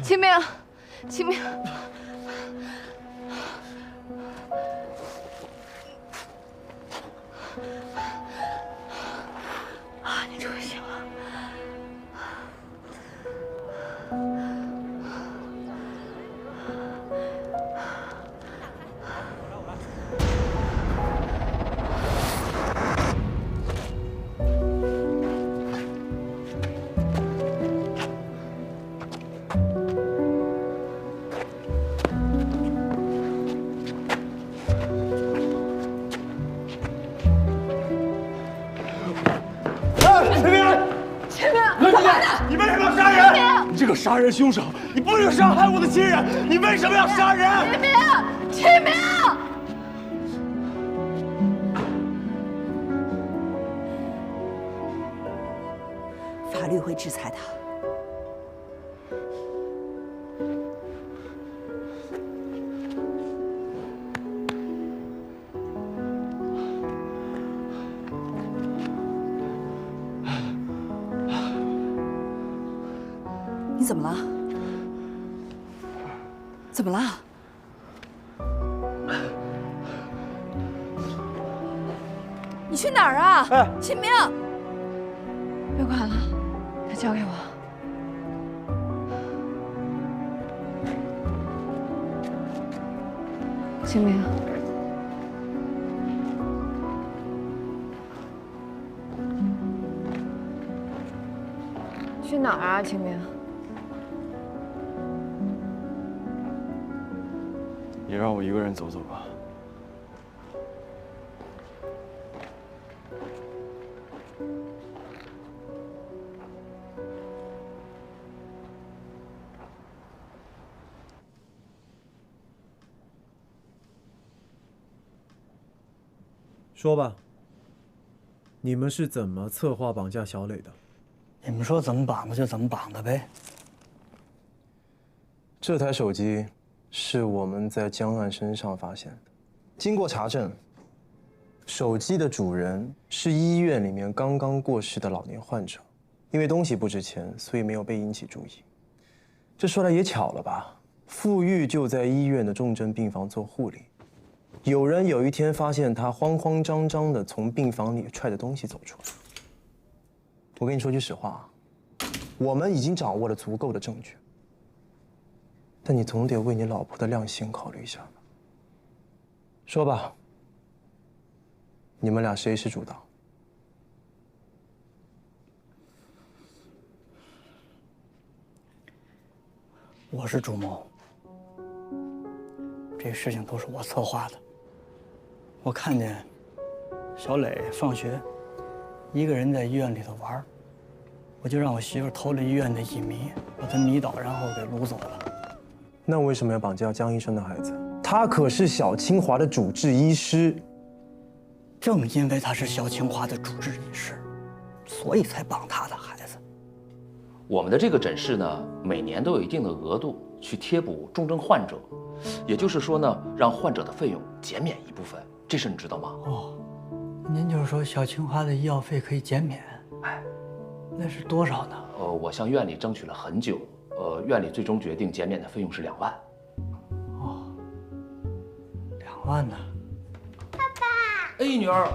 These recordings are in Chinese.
秦明，秦明，啊，你终于醒了。 你为什么要杀人？你这个杀人凶手！你不能伤害我的亲人！你为什么要杀人？秦明，秦明，法律会制裁他。你怎么了？怎么了？你去哪儿啊？秦明，别管了，他交给我。秦明，去哪儿啊，秦明？ 你让我一个人走走吧。说吧，你们是怎么策划绑架小磊的？你们说怎么绑的就怎么绑的呗。这台手机。 是我们在江岸身上发现的。经过查证，手机的主人是医院里面刚刚过世的老年患者，因为东西不值钱，所以没有被引起注意。这说来也巧了吧？傅玉就在医院的重症病房做护理，有人有一天发现他慌慌张张地从病房里揣着东西走出来。我跟你说句实话，我们已经掌握了足够的证据。 但你总得为你老婆的良心考虑一下吧。说吧，你们俩谁是主导？我是主谋，这事情都是我策划的。我看见小磊放学一个人在医院里头玩，我就让我媳妇偷了医院的乙醚，把他迷倒，然后给掳走了。 那为什么要绑架江医生的孩子？他可是小清华的主治医师。正因为他是小清华的主治医师，所以才绑他的孩子。我们的这个诊室呢，每年都有一定的额度去贴补重症患者，也就是说呢，让患者的费用减免一部分，这事你知道吗？哦，您就是说小清华的医药费可以减免？哎，那是多少呢？我向院里争取了很久。 院里最终决定减免的费用是2万。哦，2万呢？爸爸，哎，女儿，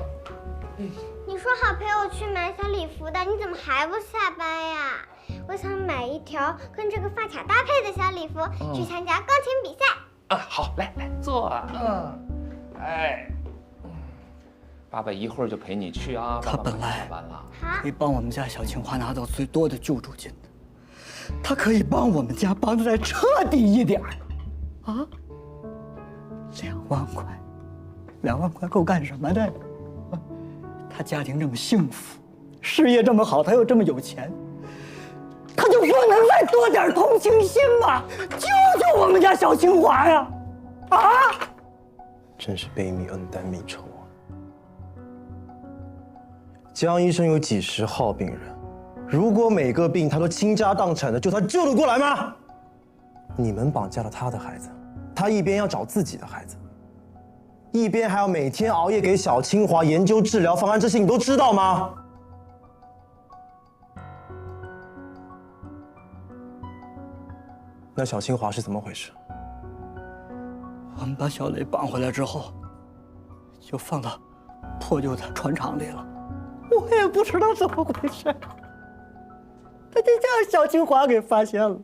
你说好陪我去买小礼服的，你怎么还不下班呀？我想买一条跟这个发卡搭配的小礼服，去参加钢琴比赛。啊，好，来坐。哎，爸爸一会儿就陪你去啊。他本来下班了，可以帮我们家小清华拿到最多的救助金的。 他可以帮我们家帮得再彻底一点啊！2万块，2万块够干什么的？啊，他家庭这么幸福，事业这么好，他又这么有钱，他就不能再多点同情心吗？救救我们家小清华呀！啊！真是悲悯恩担密仇啊！江医生有几十号病人。 如果每个病他都倾家荡产的救，他救得过来吗？你们绑架了他的孩子，他一边要找自己的孩子，一边还要每天熬夜给小清华研究治疗方案，这些你都知道吗？那小清华是怎么回事？我们把小磊绑回来之后，就放到破旧的船厂里了。我也不知道怎么回事，他就让小清华给发现了。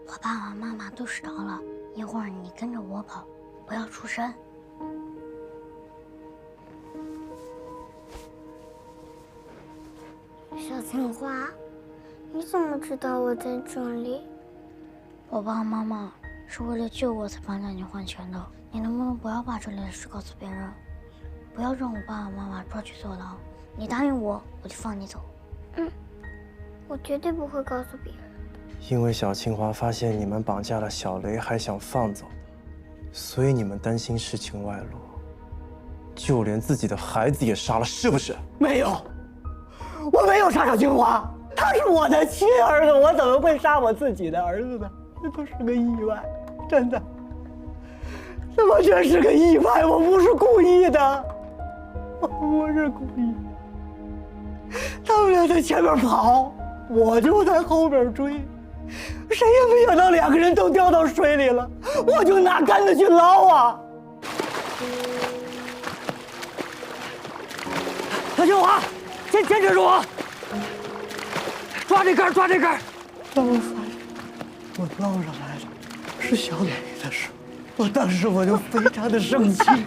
我爸爸妈妈都睡着了，一会儿你跟着我跑，不要出声。小青花，你怎么知道我在这里？我爸爸妈妈是为了救我才帮着你换钱的，你能不能不要把这里的事告诉别人？不要让我爸爸妈妈抓去坐牢。你答应我，我就放你走。嗯，我绝对不会告诉别人。因为小清华发现你们绑架了小雷，还想放走，所以你们担心事情外露，就连自己的孩子也杀了，是不是？没有，我没有杀小清华，他是我的亲儿子，我怎么会杀我自己的儿子呢？这都是个意外，真的，这完全是个意外，我不是故意的，我不是故意的。他们俩在前面跑，我就在后边追。谁也没想到两个人都掉到水里了，我就拿杆子去捞啊！小清华，坚持住我，抓这杆，抓这杆！当我发现我捞上来了，是小磊的手，我当时我就非常的生气，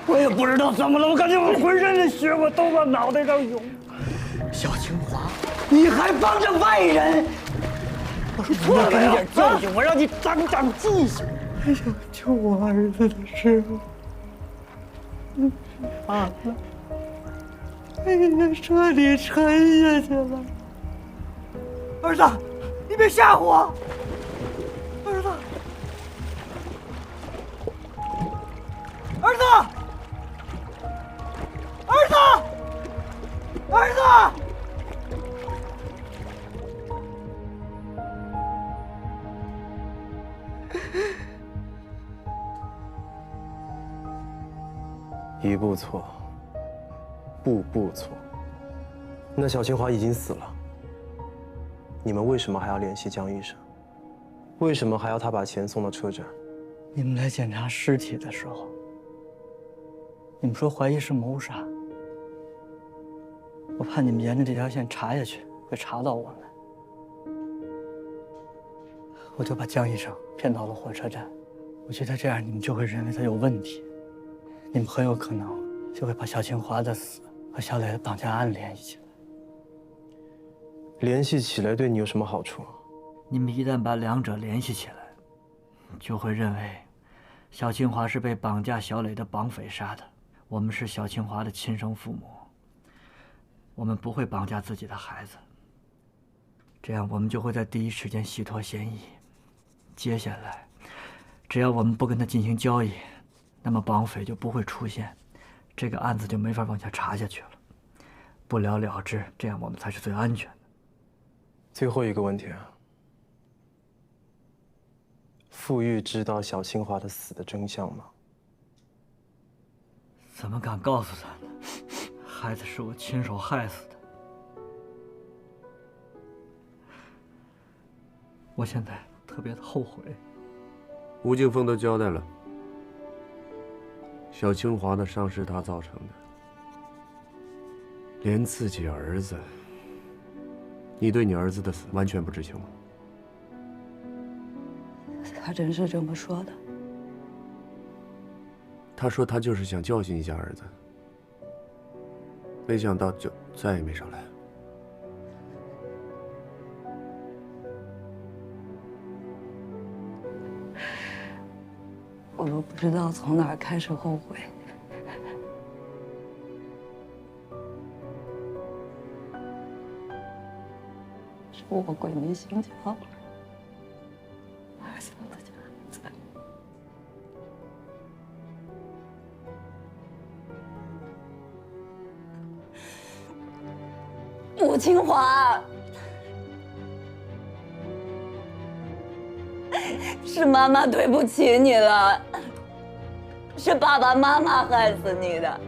我也不知道怎么了，我感觉我浑身的血我都往脑袋上涌。小清华，你还帮着外人！我说错了，给你点教训，我让你长长记性。想救我儿子的时候，傻了，被人彻底沉下去了。儿子，你别吓唬我！儿子，儿子，儿子，儿子！一步错，步步错。那小清华已经死了，你们为什么还要联系江医生？为什么还要他把钱送到车站？你们来检查尸体的时候，你们说怀疑是谋杀，我怕你们沿着这条线查下去会查到我们，我就把江医生骗到了火车站。我觉得这样你们就会认为他有问题，你们很有可能就会把小清华的死和小磊的绑架案联系起来。联系起来对你有什么好处？你们一旦把两者联系起来，就会认为小清华是被绑架小磊的绑匪杀的，我们是小清华的亲生父母，我们不会绑架自己的孩子，这样我们就会在第一时间洗脱嫌疑。接下来，只要我们不跟他进行交易，那么绑匪就不会出现，这个案子就没法往下查下去了，不了了之，这样我们才是最安全的。最后一个问题啊，傅玉知道小清华的死的真相吗？怎么敢告诉他呢？孩子是我亲手害死的。我现在特别的后悔。吴敬峰都交代了，小清华的伤是他造成的，连自己儿子，你对你儿子的死完全不知情吗？他真是这么说的。他说他就是想教训一下儿子，没想到就再也没少来。我都不知道从哪儿开始后悔。是我鬼迷心窍了，害死了自己的孩子。吴清华，是妈妈对不起你了，是爸爸妈妈害死你的。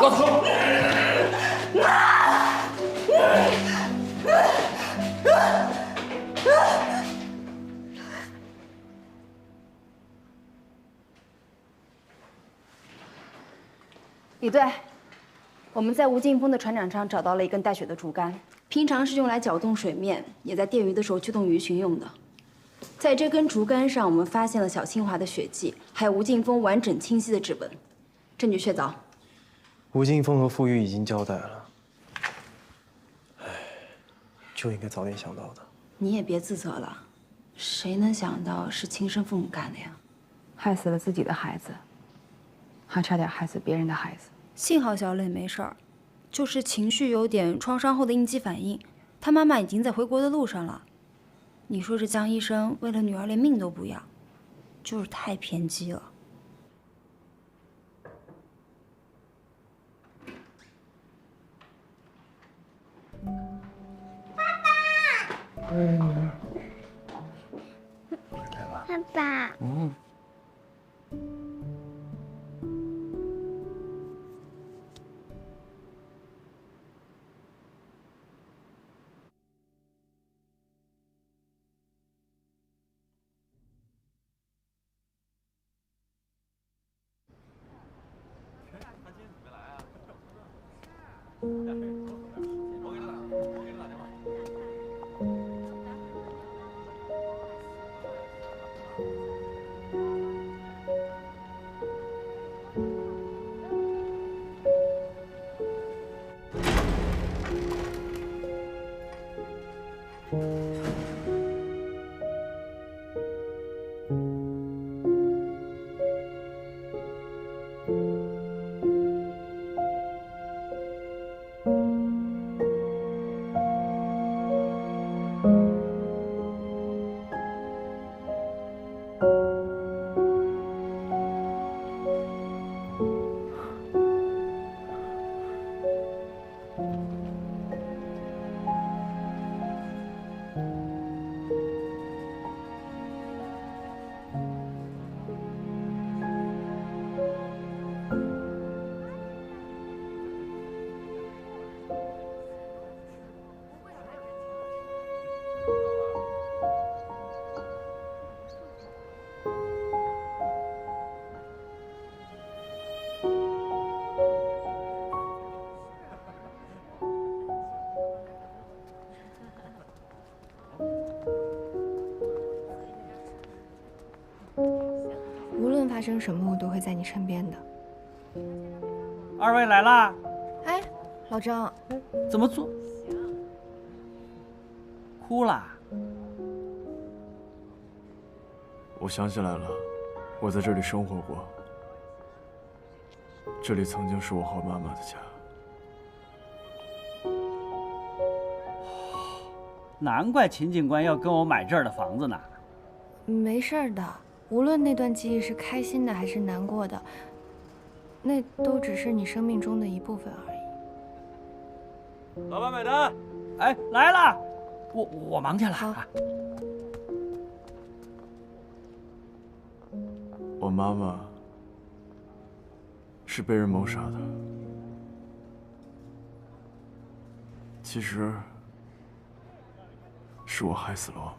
老子说，李队，我们在吴劲峰的船长上找到了一根带血的竹竿，平常是用来搅动水面，也在电鱼的时候驱动鱼群用的。在这根竹竿上，我们发现了小清华的血迹，还有吴劲峰完整清晰的指纹，证据确凿。吴劲峰和傅玉已经交代了，唉，就应该早点想到的。你也别自责了，谁能想到是亲生父母干的呀？害死了自己的孩子，还差点害死别人的孩子。幸好小磊没事儿，就是情绪有点创伤后的应激反应。他妈妈已经在回国的路上了。你说这江医生为了女儿连命都不要，就是太偏激了。爸爸。嗯。无论发生什么，我都会在你身边的。二位来啦！哎，老张，怎么做？哭啦？我想起来了，我在这里生活过，这里曾经是我和妈妈的家。难怪秦警官要跟我买这儿的房子呢。没事儿的，无论那段记忆是开心的还是难过的，那都只是你生命中的一部分而已。老板买单。哎，来啦！我忙去了。好。我妈妈是被人谋杀的，其实是我害死了我妈。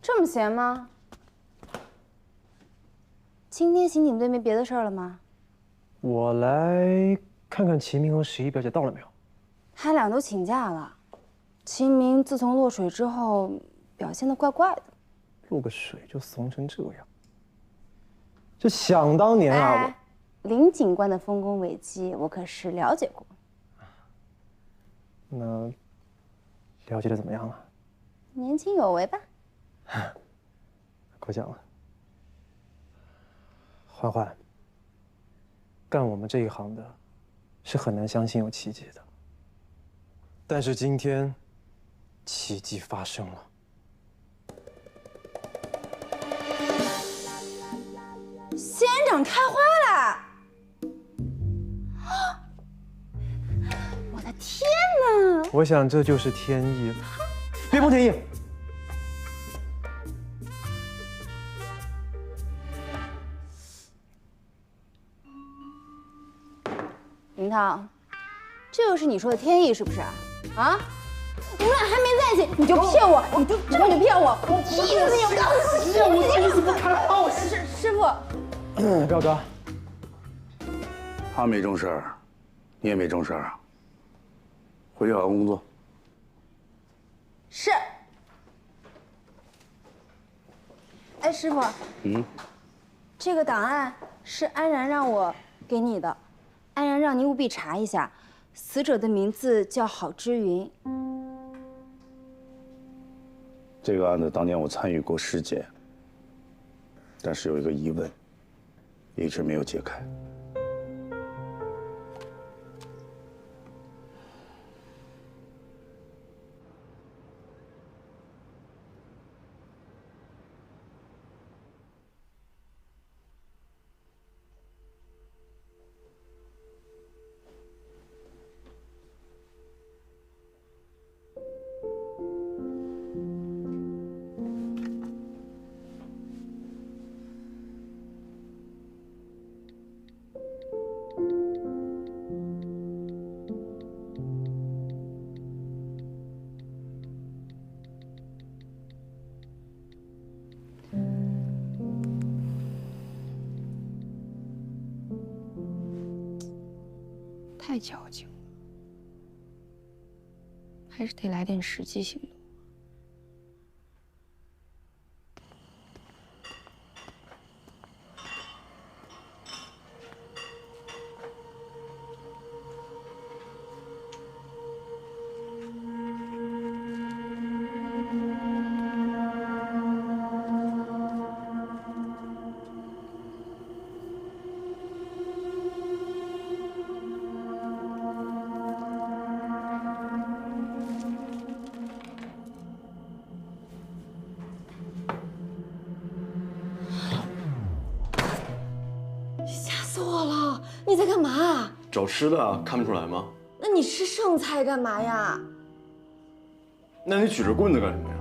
这么闲吗？今天刑警队没别的事儿了吗？我来看看齐明和十一表姐到了没有？他俩都请假了。秦明自从落水之后，表现得怪怪的。落个水就怂成这样，这想当年啊，林警官的丰功伟绩，我可是了解过。那了解的怎么样了？年轻有为吧？过奖了。欢欢，干我们这一行的，是很难相信有奇迹的。但是今天，奇迹发生了。仙人掌开花啦！我的天哪！我想这就是天意了。别碰天意！林涛，这就是你说的天意是不是？啊？我们俩还没在一起，你就骗我，你就骗我！气死你！我告诉你，我怎么开花？我师傅，彪哥，他没正事儿，你也没正事儿啊。回去好好工作。是。哎，师傅，这个档案是安然让我给你的，安然让您务必查一下，死者的名字叫郝之云。这个案子当年我参与过尸检，但是有一个疑问，一直没有解开。太矫情了，还是得来点实际行动。你在干嘛？找吃的啊，看不出来吗？那你吃剩菜干嘛呀？那你举着棍子干什么呀？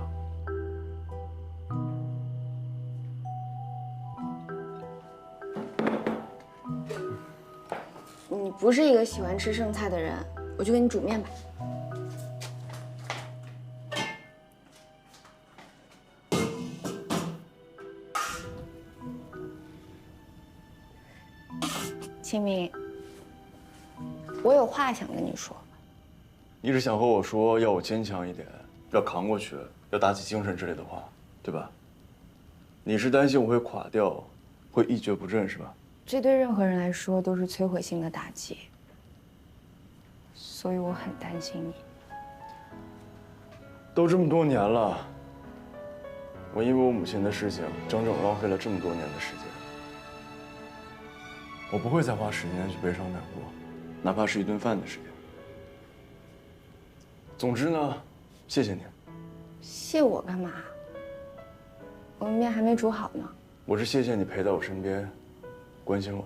你不是一个喜欢吃剩菜的人，我就给你煮面吧。清明，我有话想跟你说。你是想和我说要我坚强一点，要扛过去，要打起精神之类的话，对吧？你是担心我会垮掉，会一蹶不振，是吧？这对任何人来说都是摧毁性的打击，所以我很担心你。都这么多年了，我因为我母亲的事情，整整浪费了这么多年的时间。我不会再花时间去悲伤难过，哪怕是一顿饭的时间。总之呢，谢谢你。谢我干嘛？我们面还没煮好呢。我是谢谢你陪在我身边，关心我。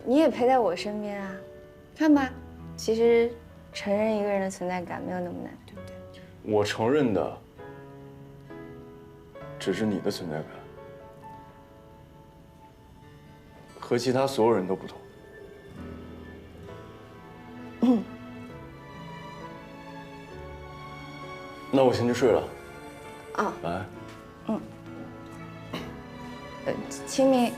你也陪在我身边啊，看吧，其实承认一个人的存在感没有那么难，对不对？我承认的只是你的存在感，和其他所有人都不同。那我先去睡了。啊，晚安。清明，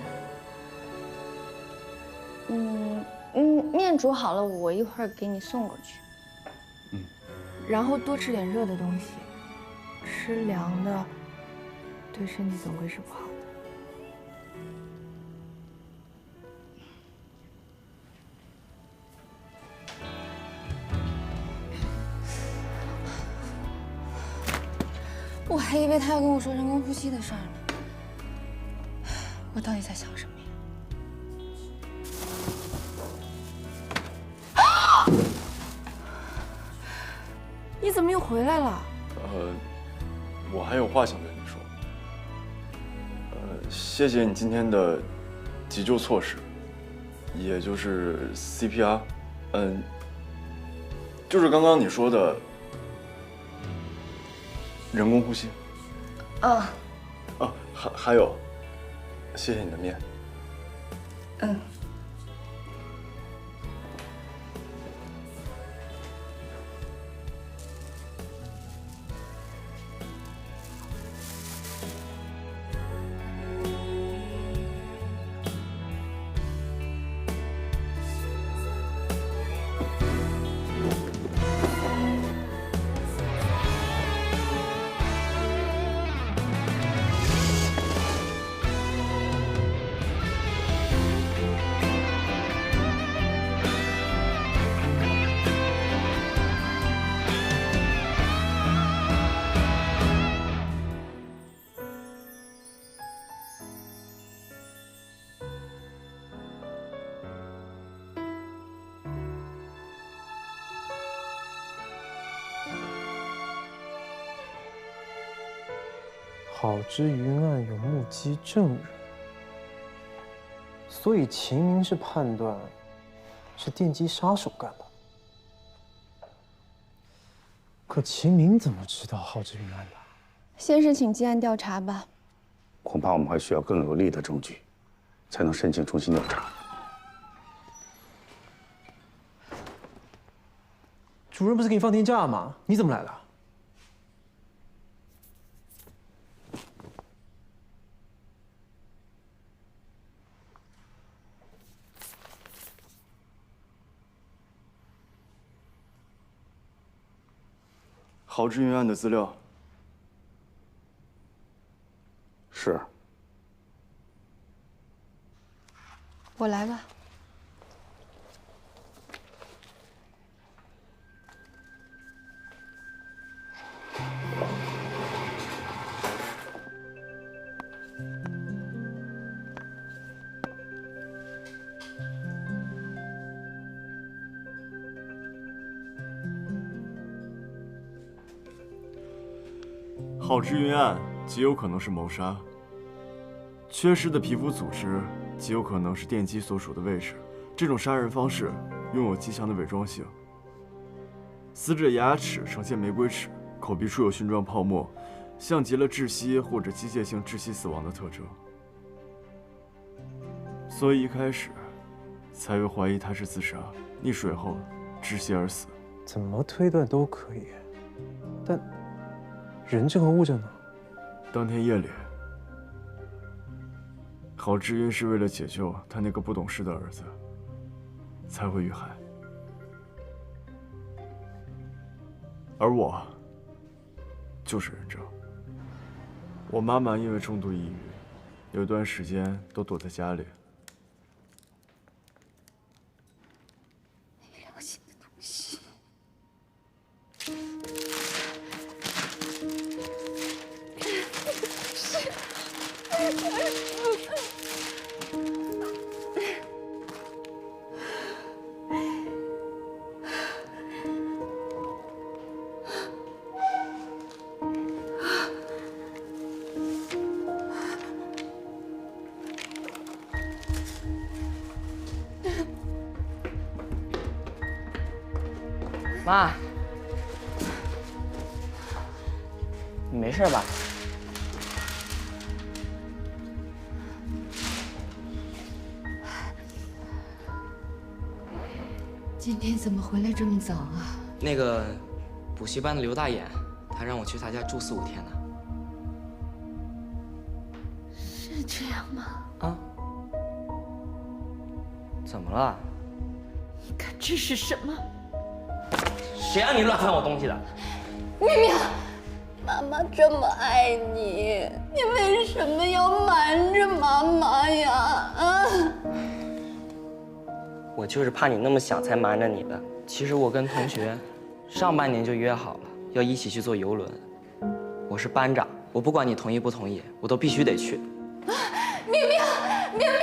面煮好了，我一会儿给你送过去。然后多吃点热的东西，吃凉的对身体总归是不好的。我还以为他要跟我说人工呼吸的事儿呢。我到底在想什么呀？你怎么又回来了？我还有话想跟你说。谢谢你今天的急救措施，也就是 CPR。就是刚刚你说的人工呼吸。还有，谢谢你的面。郝之云案有目击证人，所以秦明是判断是电击杀手干的。可秦明怎么知道郝之云案的？先是请基案调查吧。恐怕我们还需要更有力的证据，才能申请重新调查。主任不是给你放天假吗？你怎么来了？郝之云案的资料。是。我来吧。郝之云案极有可能是谋杀，缺失的皮肤组织极有可能是电击所属的位置。这种杀人方式拥有极强的伪装性。死者牙齿呈现玫瑰齿，口鼻处有蕈状泡沫，像极了窒息或者机械性窒息死亡的特征。所以一开始才会怀疑他是自杀，溺水后窒息而死。怎么推断都可以，但人证和物证呢？当天夜里，郝之云是为了解救他那个不懂事的儿子，才会遇害。而我就是人证。我妈妈因为重度抑郁，有段时间都躲在家里。没良心的东西！妈，你没事吧？今天怎么回来这么早啊？那个补习班的刘大眼，他让我去他家住4、5天呢。是这样吗？啊，怎么了？你看这是什么？谁让你乱翻我东西的？明明，妈妈这么爱你，你为什么要瞒着妈妈呀？啊！我就是怕你那么想才瞒着你的。其实我跟同学上半年就约好了，要一起去坐游轮。我是班长，我不管你同意不同意，我都必须得去。明明，明明，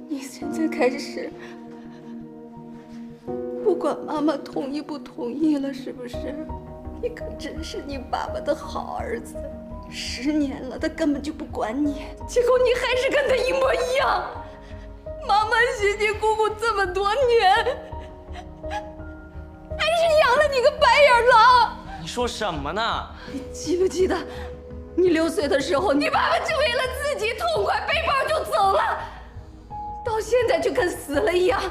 你现在开始不管妈妈同意不同意了，是不是？你可真是你爸爸的好儿子，10年了，他根本就不管你，结果你还是跟他一模一样。妈妈辛辛苦苦这么多年，还是养了你个白眼狼。你说什么呢？你记不记得，你6岁的时候，你爸爸就为了自己痛快背包就走了，到现在就跟死了一样，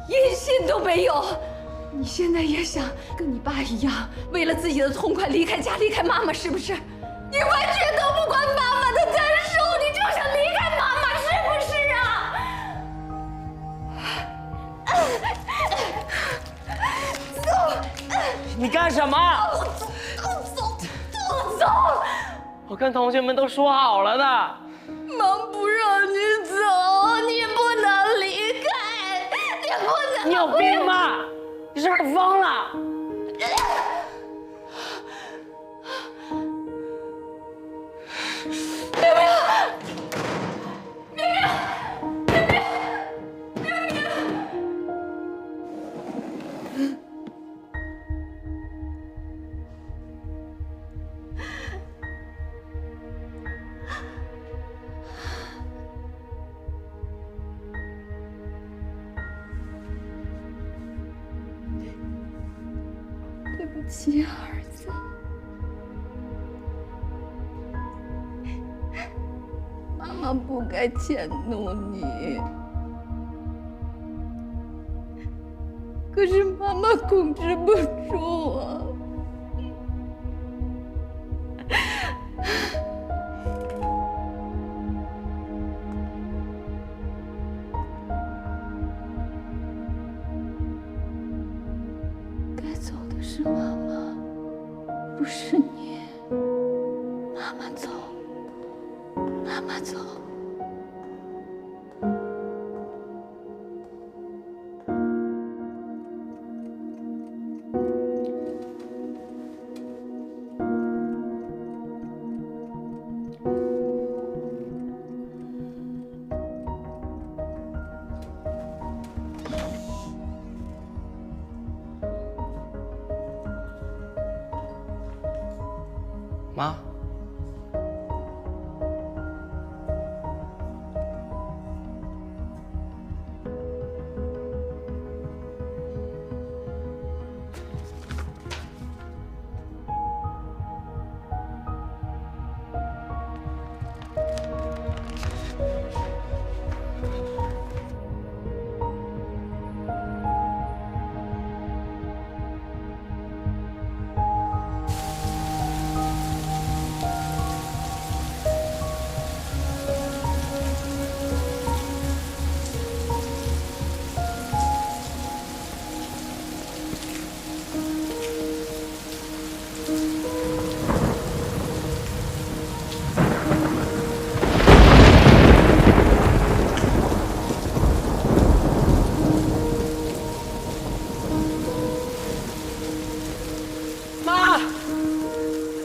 音信都没有。你现在也想跟你爸一样，为了自己的痛快离开家，离开妈妈，是不是？你完全都不管妈妈的感受，你就想离开妈妈，是不是啊？走！你干什么？走！我跟同学们都说好了的。妈不让你走，你不能离开，你不能。你有病吗？你是不是疯了？对不起，儿子。妈妈不该迁怒你，可是妈妈控制不住啊。该走的是妈妈，不是你。妈妈走，妈妈走。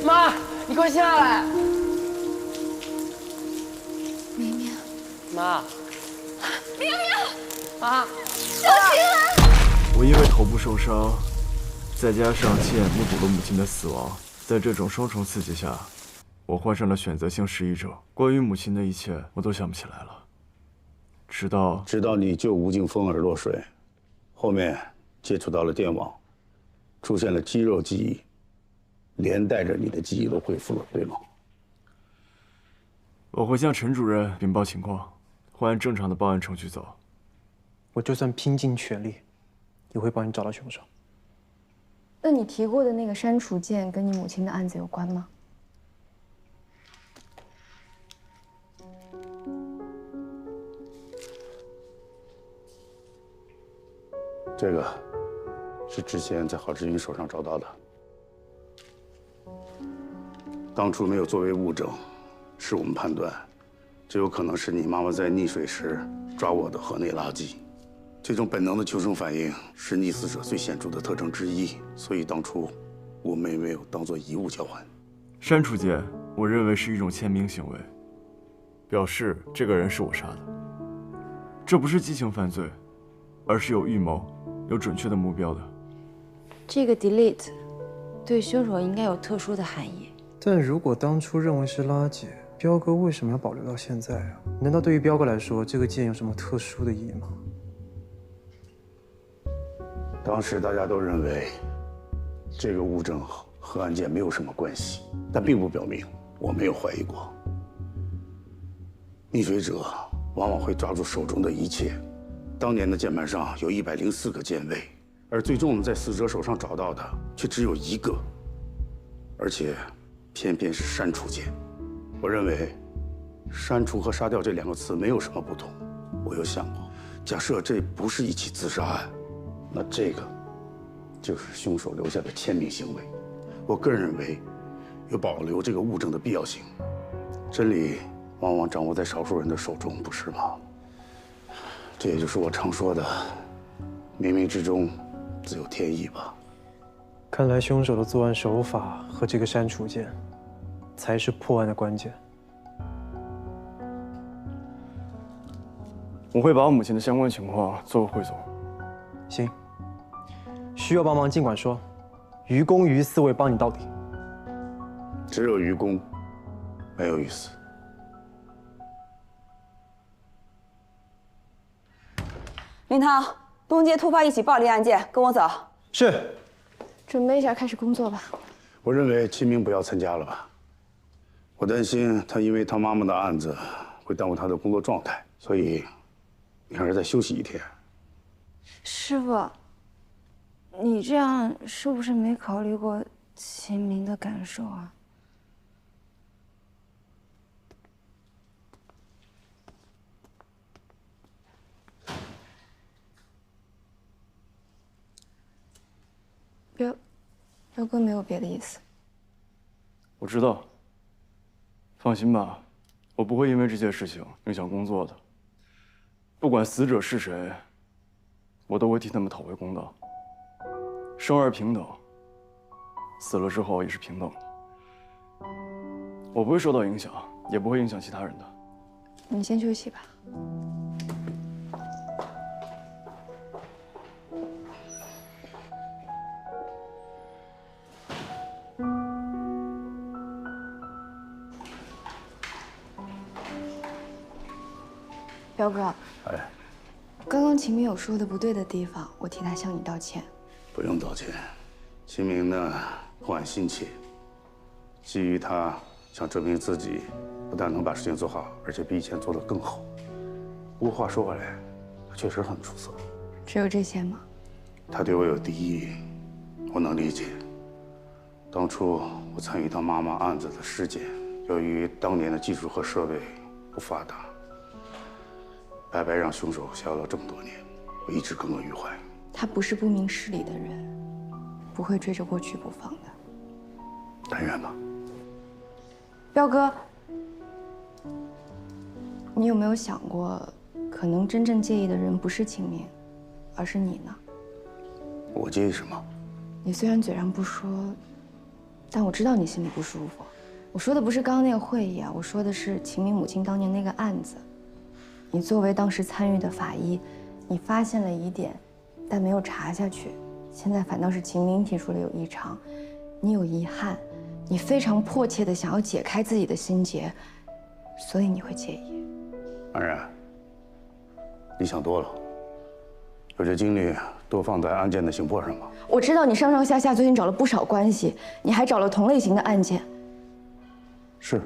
妈，你快下来！明明，妈，明明，啊，小心啊！我因为头部受伤，再加上亲眼目睹了母亲的死亡，在这种双重刺激下，我患上了选择性失忆症。关于母亲的一切，我都想不起来了。直到你救吴敬峰而落水，后面接触到了电网，出现了肌肉记忆，连带着你的记忆都恢复了，对吗？我会向陈主任禀报情况，会按正常的报案程序走。我就算拼尽全力，也会帮你找到凶手。那你提过的那个删除键跟你母亲的案子有关吗？这个是之前在郝志云手上找到的。当初没有作为物证，是我们判断，这有可能是你妈妈在溺水时抓握的河内垃圾。这种本能的求生反应是溺死者最显著的特征之一，所以当初我们也没有当做遗物交换。删除键，我认为是一种签名行为，表示这个人是我杀的。这不是激情犯罪，而是有预谋、有准确的目标的。这个 delete 对凶手应该有特殊的含义。但如果当初认为是垃圾，彪哥为什么要保留到现在啊？难道对于彪哥来说，这个剑有什么特殊的意义吗？当时大家都认为这个物证和案件没有什么关系，但并不表明我没有怀疑过。溺水者往往会抓住手中的一切，当年的键盘上有104个键位，而最终我们在死者手上找到的却只有1个，而且偏偏是删除键。我认为删除和杀掉这2个词没有什么不同。我有想过，假设这不是一起自杀案，那这个就是凶手留下的签名行为。我个人认为有保留这个物证的必要性。真理往往掌握在少数人的手中，不是吗？这也就是我常说的冥冥之中自有天意吧。看来凶手的作案手法和这个删除键才是破案的关键。我会把我母亲的相关情况做个汇总。行，需要帮忙尽管说，于公于私我也帮你到底。只有于公，没有于私。林涛，东街突发一起暴力案件，跟我走。是。准备一下，开始工作吧。我认为秦明不要参加了吧。我担心他因为他妈妈的案子会耽误他的工作状态，所以你还是再休息1天。师傅，你这样是不是没考虑过秦明的感受啊？彪哥没有别的意思。我知道。放心吧，我不会因为这件事情影响工作的。不管死者是谁，我都会替他们讨回公道。生而平等，死了之后也是平等的。我不会受到影响，也不会影响其他人的。你先休息吧。彪哥，哎，刚刚秦明有说的不对的地方，我替他向你道歉。不用道歉。秦明呢，破案心切，基于他想证明自己不但能把事情做好，而且比以前做得更好。不过话说回来，他确实很出色。只有这些吗？他对我有敌意，我能理解。当初我参与他妈妈案子的尸检，由于当年的技术和设备不发达，白白让凶手逍遥了这么多年，我一直耿耿于怀。他不是不明事理的人，不会追着过去不放的。但愿吧。彪哥，你有没有想过，可能真正介意的人不是秦明，而是你呢？我介意什么？你虽然嘴上不说，但我知道你心里不舒服。我说的不是刚刚那个会议啊，我说的是秦明母亲当年那个案子。你作为当时参与的法医，你发现了疑点，但没有查下去，现在反倒是秦明提出了有异常，你有遗憾，你非常迫切的想要解开自己的心结，所以你会介意。安然，你想多了，有这精力多放在案件的刑破上吧。我知道你上上下下最近找了不少关系，你还找了同类型的案件。是，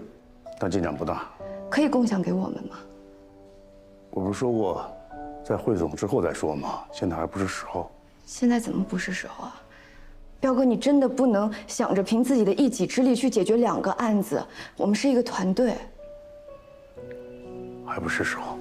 但进展不大。可以共享给我们吗？我不是说过，在汇总之后再说吗？现在还不是时候。现在怎么不是时候啊？彪哥，你真的不能想着凭自己的一己之力去解决2个案子，我们是一个团队。还不是时候。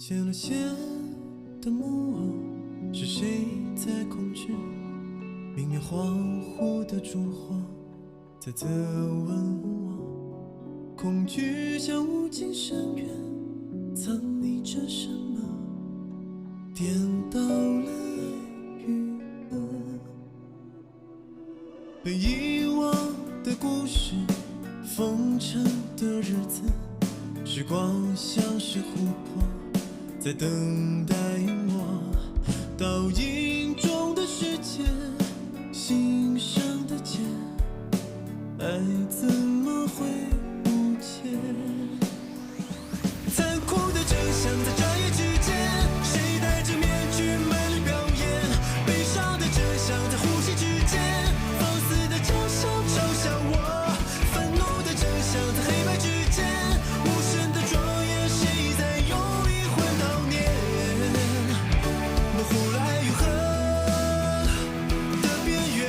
见了线的木偶，是谁在控制？明月恍惚的烛火，在责问我，恐惧像无尽深渊，藏匿着什么？颠倒了爱与恶，被遗忘的故事，封尘的日子，时光像是琥珀，在等待我。倒影中的世界，心上的结，爱怎么会无解？残酷的真相在转眼之间，谁戴着面具卖力表演？悲伤的真相在呼吸之间，放肆的嘲笑嘲笑我，愤怒的真相在黑白之间，无声的庄严，谁在用灵魂悼念？模糊了爱与恨的边缘。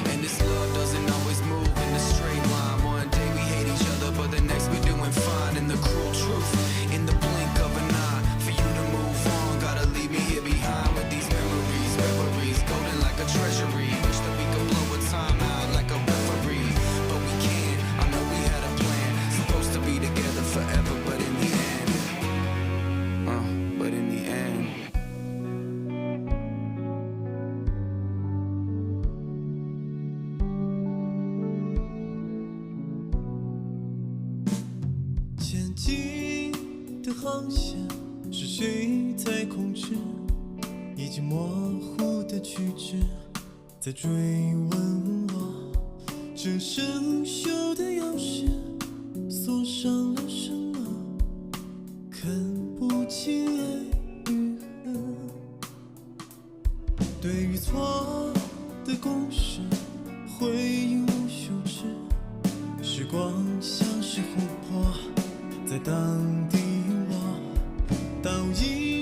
And this love doesn't always move in a straight line. One day we hate each other, but the next we're doing fine. And the cruel truth, in the blink of an eye, for you to move on, gotta leave me here behind with these memories, reveries, golden like a treasury. Wish that we could blow a time out like a referee, but we can't. I know we had a plan, supposed to be together forever, but in the end, but in the end. 前进的航线，是谁在控制？已经模糊的曲直，在追问我。这生锈的钥匙，锁上了什么？看不清爱与恨。对与错的公式，回应无休止。时光像是琥珀，在当地我倒影